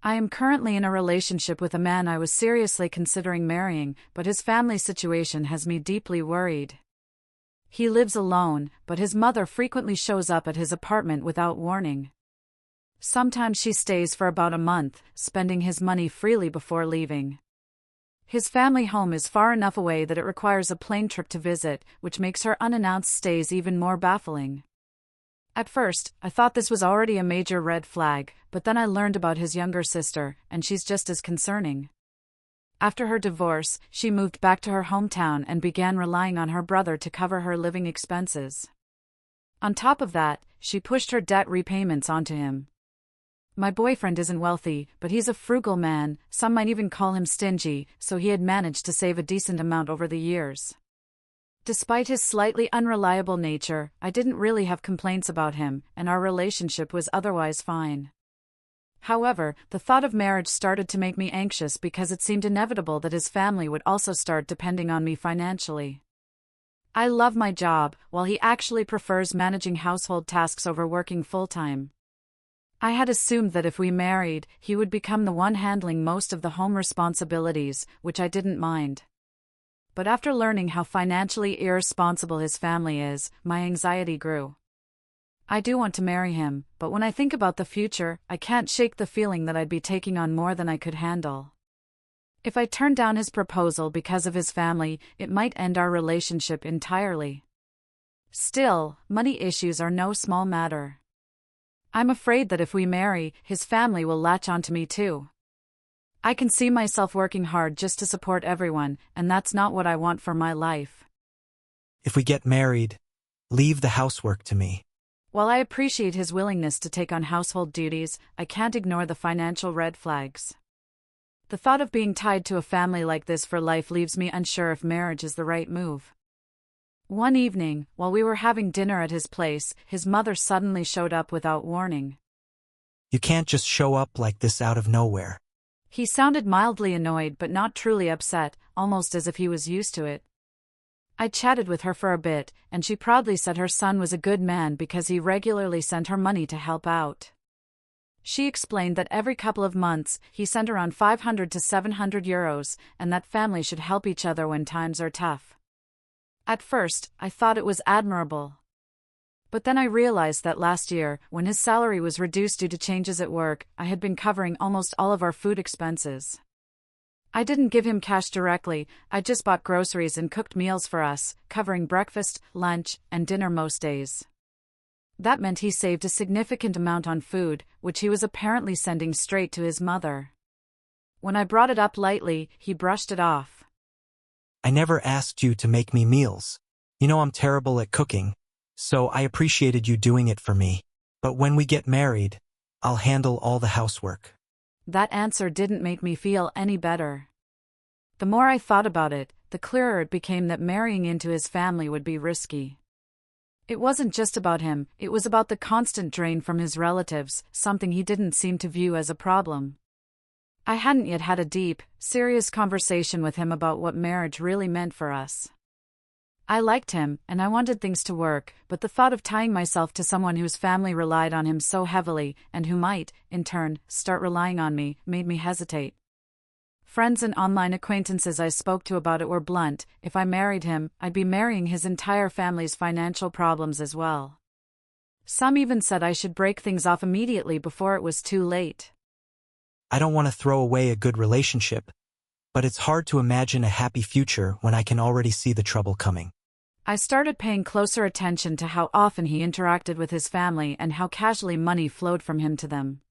I am currently in a relationship with a man I was seriously considering marrying, but his family situation has me deeply worried. He lives alone, but his mother frequently shows up at his apartment without warning. Sometimes she stays for about a month, spending his money freely before leaving. His family home is far enough away that it requires a plane trip to visit, which makes her unannounced stays even more baffling. At first, I thought this was already a major red flag, but then I learned about his younger sister, and she's just as concerning. After her divorce, she moved back to her hometown and began relying on her brother to cover her living expenses. On top of that, she pushed her debt repayments onto him. My boyfriend isn't wealthy, but he's a frugal man, some might even call him stingy, so he had managed to save a decent amount over the years. Despite his slightly unreliable nature, I didn't really have complaints about him, and our relationship was otherwise fine. However, the thought of marriage started to make me anxious because it seemed inevitable that his family would also start depending on me financially. I love my job, while he actually prefers managing household tasks over working full-time. I had assumed that if we married, he would become the one handling most of the home responsibilities, which I didn't mind. But after learning how financially irresponsible his family is, my anxiety grew. I do want to marry him, but when I think about the future, I can't shake the feeling that I'd be taking on more than I could handle. If I turn down his proposal because of his family, it might end our relationship entirely. Still, money issues are no small matter. I'm afraid that if we marry, his family will latch onto me too. I can see myself working hard just to support everyone, and that's not what I want for my life. If we get married, leave the housework to me. While I appreciate his willingness to take on household duties, I can't ignore the financial red flags. The thought of being tied to a family like this for life leaves me unsure if marriage is the right move. One evening, while we were having dinner at his place, his mother suddenly showed up without warning. You can't just show up like this out of nowhere. He sounded mildly annoyed but not truly upset, almost as if he was used to it. I chatted with her for a bit, and she proudly said her son was a good man because he regularly sent her money to help out. She explained that every couple of months, he sent around 500 to 700 euros, and that families should help each other when times are tough. At first, I thought it was admirable. But then I realized that last year, when his salary was reduced due to changes at work, I had been covering almost all of our food expenses. I didn't give him cash directly, I just bought groceries and cooked meals for us, covering breakfast, lunch, and dinner most days. That meant he saved a significant amount on food, which he was apparently sending straight to his mother. When I brought it up lightly, he brushed it off. I never asked you to make me meals. You know I'm terrible at cooking, so I appreciated you doing it for me. But when we get married, I'll handle all the housework. That answer didn't make me feel any better. The more I thought about it, the clearer it became that marrying into his family would be risky. It wasn't just about him, it was about the constant drain from his relatives, something he didn't seem to view as a problem. I hadn't yet had a deep, serious conversation with him about what marriage really meant for us. I liked him, and I wanted things to work, but the thought of tying myself to someone whose family relied on him so heavily, and who might, in turn, start relying on me, made me hesitate. Friends and online acquaintances I spoke to about it were blunt: if I married him, I'd be marrying his entire family's financial problems as well. Some even said I should break things off immediately before it was too late. I don't want to throw away a good relationship, but it's hard to imagine a happy future when I can already see the trouble coming. I started paying closer attention to how often he interacted with his family and how casually money flowed from him to them.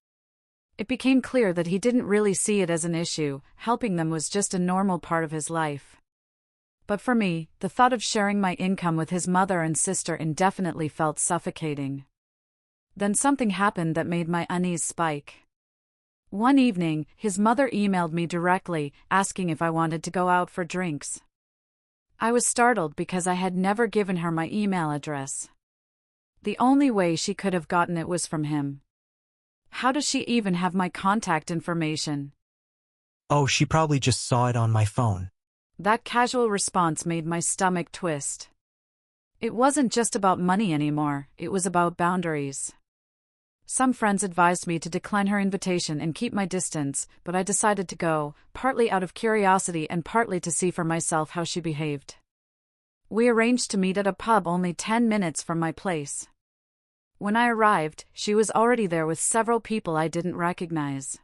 It became clear that he didn't really see it as an issue, helping them was just a normal part of his life. But for me, the thought of sharing my income with his mother and sister indefinitely felt suffocating. Then something happened that made my unease spike. One evening, his mother emailed me directly, asking if I wanted to go out for drinks. I was startled because I had never given her my email address. The only way she could have gotten it was from him. How does she even have my contact information? Oh, she probably just saw it on my phone. That casual response made my stomach twist. It wasn't just about money anymore, it was about boundaries. Some friends advised me to decline her invitation and keep my distance, but I decided to go, partly out of curiosity and partly to see for myself how she behaved. We arranged to meet at a pub only 10 minutes from my place. When I arrived, she was already there with several people I didn't recognize.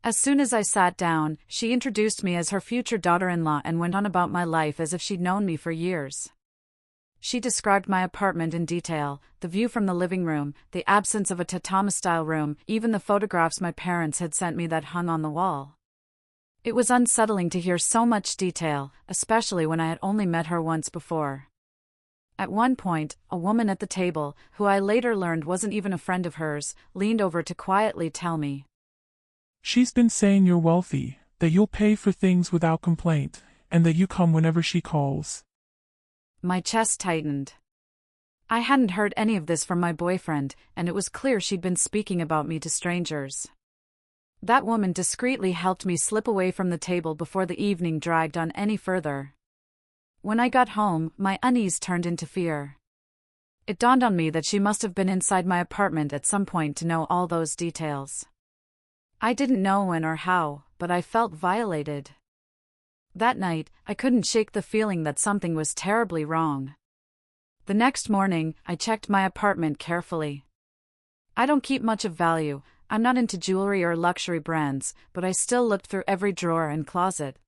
As soon as I sat down, she introduced me as her future daughter-in-law and went on about my life as if she'd known me for years. She described my apartment in detail, the view from the living room, the absence of a tatami-style room, even the photographs my parents had sent me that hung on the wall. It was unsettling to hear so much detail, especially when I had only met her once before. At one point, a woman at the table, who I later learned wasn't even a friend of hers, leaned over to quietly tell me, "She's been saying you're wealthy, that you'll pay for things without complaint, and that you come whenever she calls." My chest tightened. I hadn't heard any of this from my boyfriend, and it was clear she'd been speaking about me to strangers. That woman discreetly helped me slip away from the table before the evening dragged on any further. When I got home, my unease turned into fear. It dawned on me that she must have been inside my apartment at some point to know all those details. I didn't know when or how, but I felt violated. That night, I couldn't shake the feeling that something was terribly wrong. The next morning, I checked my apartment carefully. I don't keep much of value, I'm not into jewelry or luxury brands, but I still looked through every drawer and closet.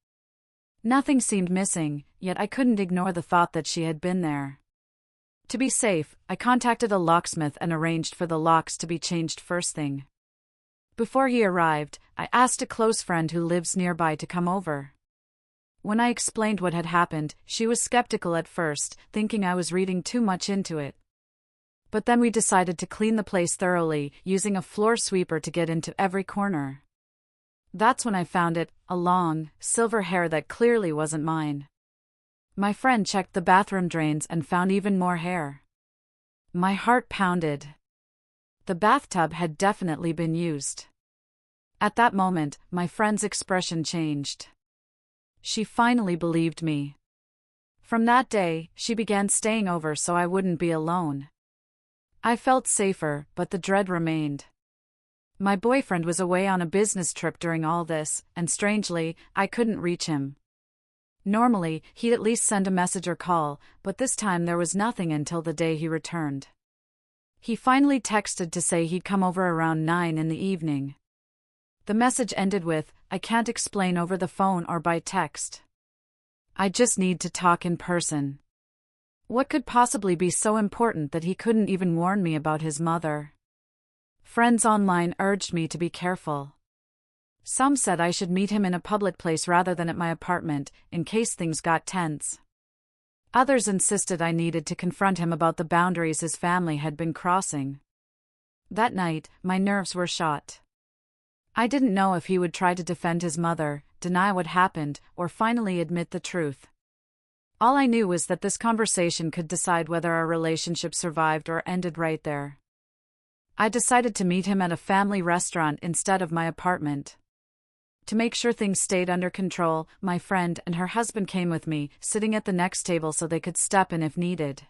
Nothing seemed missing, yet I couldn't ignore the thought that she had been there. To be safe, I contacted a locksmith and arranged for the locks to be changed first thing. Before he arrived, I asked a close friend who lives nearby to come over. When I explained what had happened, she was skeptical at first, thinking I was reading too much into it. But then we decided to clean the place thoroughly, using a floor sweeper to get into every corner. That's when I found it, a long, silver hair that clearly wasn't mine. My friend checked the bathroom drains and found even more hair. My heart pounded. The bathtub had definitely been used. At that moment, my friend's expression changed. She finally believed me. From that day, she began staying over so I wouldn't be alone. I felt safer, but the dread remained. My boyfriend was away on a business trip during all this, and strangely, I couldn't reach him. Normally, he'd at least send a message or call, but this time there was nothing until the day he returned. He finally texted to say he'd come over around 9 in the evening. The message ended with, "I can't explain over the phone or by text. I just need to talk in person." What could possibly be so important that he couldn't even warn me about his mother? Friends online urged me to be careful. Some said I should meet him in a public place rather than at my apartment, in case things got tense. Others insisted I needed to confront him about the boundaries his family had been crossing. That night, my nerves were shot. I didn't know if he would try to defend his mother, deny what happened, or finally admit the truth. All I knew was that this conversation could decide whether our relationship survived or ended right there. I decided to meet him at a family restaurant instead of my apartment. To make sure things stayed under control, my friend and her husband came with me, sitting at the next table so they could step in if needed.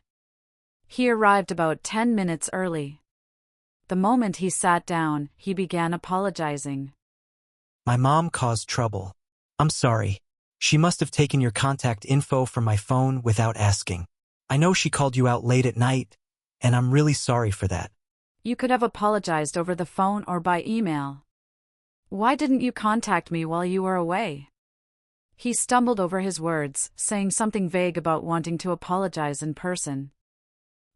He arrived about 10 minutes early. The moment he sat down, he began apologizing. My mom caused trouble. I'm sorry. She must have taken your contact info from my phone without asking. I know she called you out late at night, and I'm really sorry for that. You could have apologized over the phone or by email. Why didn't you contact me while you were away? He stumbled over his words, saying something vague about wanting to apologize in person.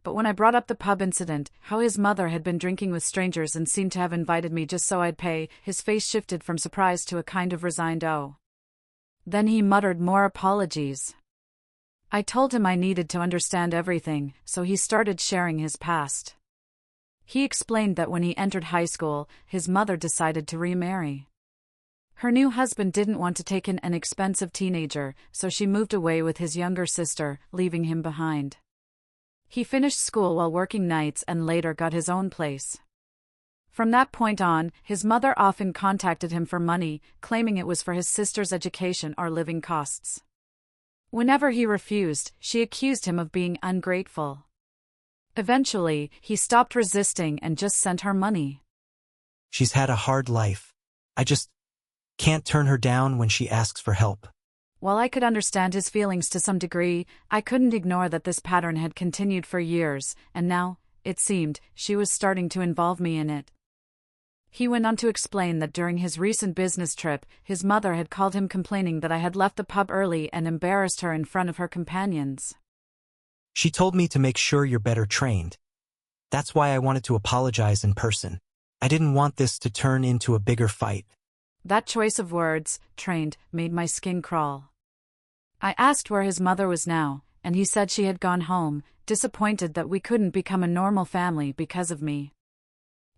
But when I brought up the pub incident, how his mother had been drinking with strangers and seemed to have invited me just so I'd pay, his face shifted from surprise to a kind of resigned "oh." Then he muttered more apologies. I told him I needed to understand everything, so he started sharing his past. He explained that when he entered high school, his mother decided to remarry. Her new husband didn't want to take in an expensive teenager, so she moved away with his younger sister, leaving him behind. He finished school while working nights and later got his own place. From that point on, his mother often contacted him for money, claiming it was for his sister's education or living costs. Whenever he refused, she accused him of being ungrateful. Eventually, he stopped resisting and just sent her money. She's had a hard life. I just can't turn her down when she asks for help. While I could understand his feelings to some degree, I couldn't ignore that this pattern had continued for years, and now, it seemed, she was starting to involve me in it. He went on to explain that during his recent business trip, his mother had called him complaining that I had left the pub early and embarrassed her in front of her companions. She told me to make sure you're better trained. That's why I wanted to apologize in person. I didn't want this to turn into a bigger fight. That choice of words, trained, made my skin crawl. I asked where his mother was now, and he said she had gone home, disappointed that we couldn't become a normal family because of me.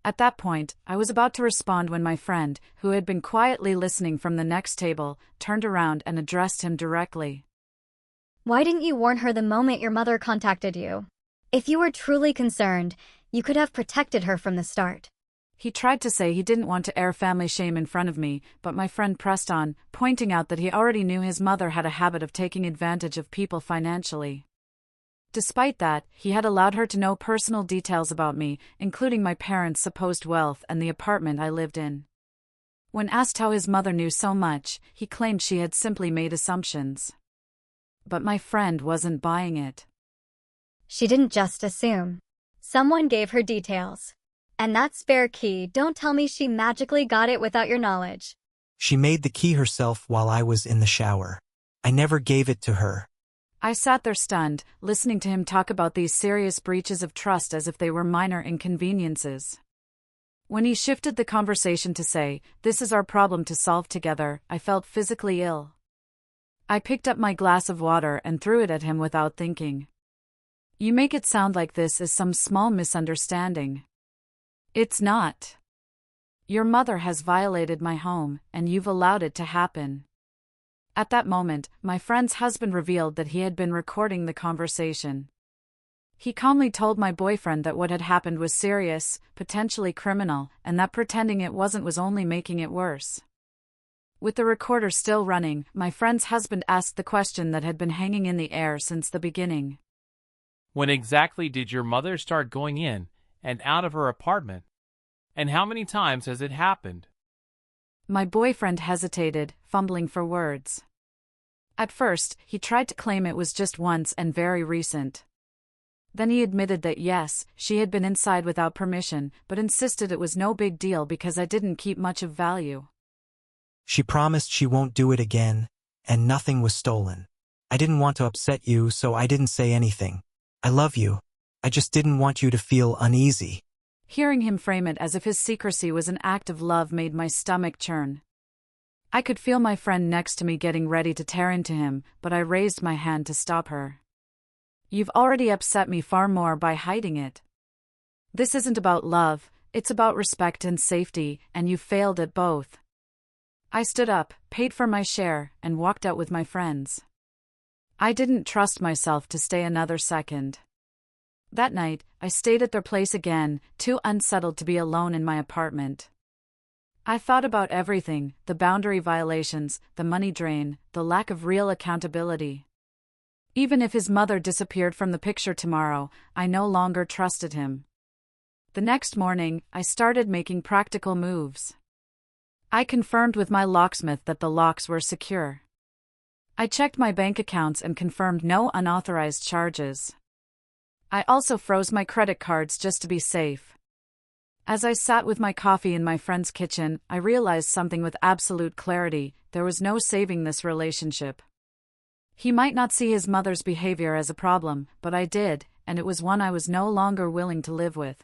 At that point, I was about to respond when my friend, who had been quietly listening from the next table, turned around and addressed him directly. Why didn't you warn her the moment your mother contacted you? If you were truly concerned, you could have protected her from the start. He tried to say he didn't want to air family shame in front of me, but my friend pressed on, pointing out that he already knew his mother had a habit of taking advantage of people financially. Despite that, he had allowed her to know personal details about me, including my parents' supposed wealth and the apartment I lived in. When asked how his mother knew so much, he claimed she had simply made assumptions. But my friend wasn't buying it. She didn't just assume. Someone gave her details. And that spare key, don't tell me she magically got it without your knowledge. She made the key herself while I was in the shower. I never gave it to her. I sat there stunned, listening to him talk about these serious breaches of trust as if they were minor inconveniences. When he shifted the conversation to say, "This is our problem to solve together," I felt physically ill. I picked up my glass of water and threw it at him without thinking. "You make it sound like this is some small misunderstanding. It's not. Your mother has violated my home, and you've allowed it to happen." At that moment, my friend's husband revealed that he had been recording the conversation. He calmly told my boyfriend that what had happened was serious, potentially criminal, and that pretending it wasn't was only making it worse. With the recorder still running, my friend's husband asked the question that had been hanging in the air since the beginning. When exactly did your mother start going in and out of her apartment? And how many times has it happened? My boyfriend hesitated, fumbling for words. At first, he tried to claim it was just once and very recent. Then he admitted that yes, she had been inside without permission, but insisted it was no big deal because I didn't keep much of value. She promised she won't do it again, and nothing was stolen. I didn't want to upset you, so I didn't say anything. I love you. I just didn't want you to feel uneasy. Hearing him frame it as if his secrecy was an act of love made my stomach churn. I could feel my friend next to me getting ready to tear into him, but I raised my hand to stop her. "You've already upset me far more by hiding it. This isn't about love, it's about respect and safety, and you failed at both." I stood up, paid for my share, and walked out with my friends. I didn't trust myself to stay another second. That night, I stayed at their place again, too unsettled to be alone in my apartment. I thought about everything, the boundary violations, the money drain, the lack of real accountability. Even if his mother disappeared from the picture tomorrow, I no longer trusted him. The next morning, I started making practical moves. I confirmed with my locksmith that the locks were secure. I checked my bank accounts and confirmed no unauthorized charges. I also froze my credit cards just to be safe. As I sat with my coffee in my friend's kitchen, I realized something with absolute clarity: there was no saving this relationship. He might not see his mother's behavior as a problem, but I did, and it was one I was no longer willing to live with.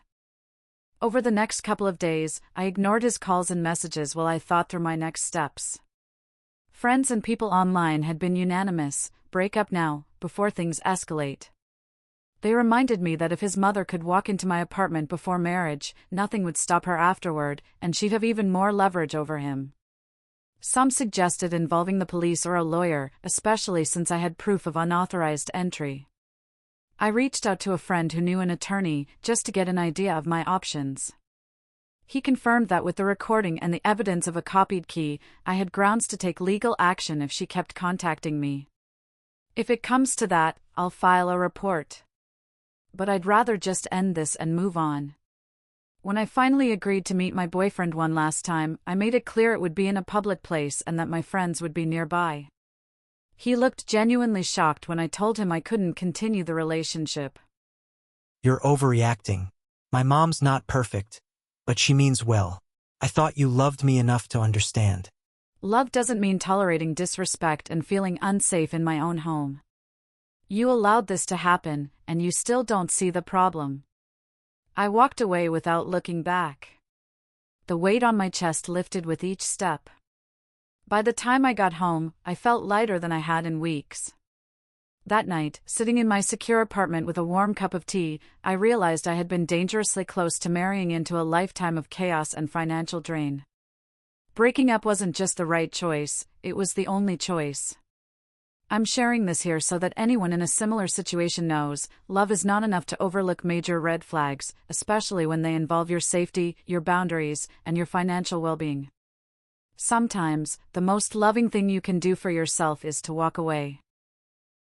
Over the next couple of days, I ignored his calls and messages while I thought through my next steps. Friends and people online had been unanimous: break up now, before things escalate. They reminded me that if his mother could walk into my apartment before marriage, nothing would stop her afterward, and she'd have even more leverage over him. Some suggested involving the police or a lawyer, especially since I had proof of unauthorized entry. I reached out to a friend who knew an attorney, just to get an idea of my options. He confirmed that with the recording and the evidence of a copied key, I had grounds to take legal action if she kept contacting me. "If it comes to that, I'll file a report." but I'd rather just end this and move on. When I finally agreed to meet my boyfriend one last time, I made it clear it would be in a public place and that my friends would be nearby. He looked genuinely shocked when I told him I couldn't continue the relationship. You're overreacting. My mom's not perfect, but she means well. I thought you loved me enough to understand. Love doesn't mean tolerating disrespect and feeling unsafe in my own home. You allowed this to happen, and you still don't see the problem. I walked away without looking back. The weight on my chest lifted with each step. By the time I got home, I felt lighter than I had in weeks. That night, sitting in my secure apartment with a warm cup of tea, I realized I had been dangerously close to marrying into a lifetime of chaos and financial drain. Breaking up wasn't just the right choice, it was the only choice. I'm sharing this here so that anyone in a similar situation knows, love is not enough to overlook major red flags, especially when they involve your safety, your boundaries, and your financial well-being. Sometimes, the most loving thing you can do for yourself is to walk away.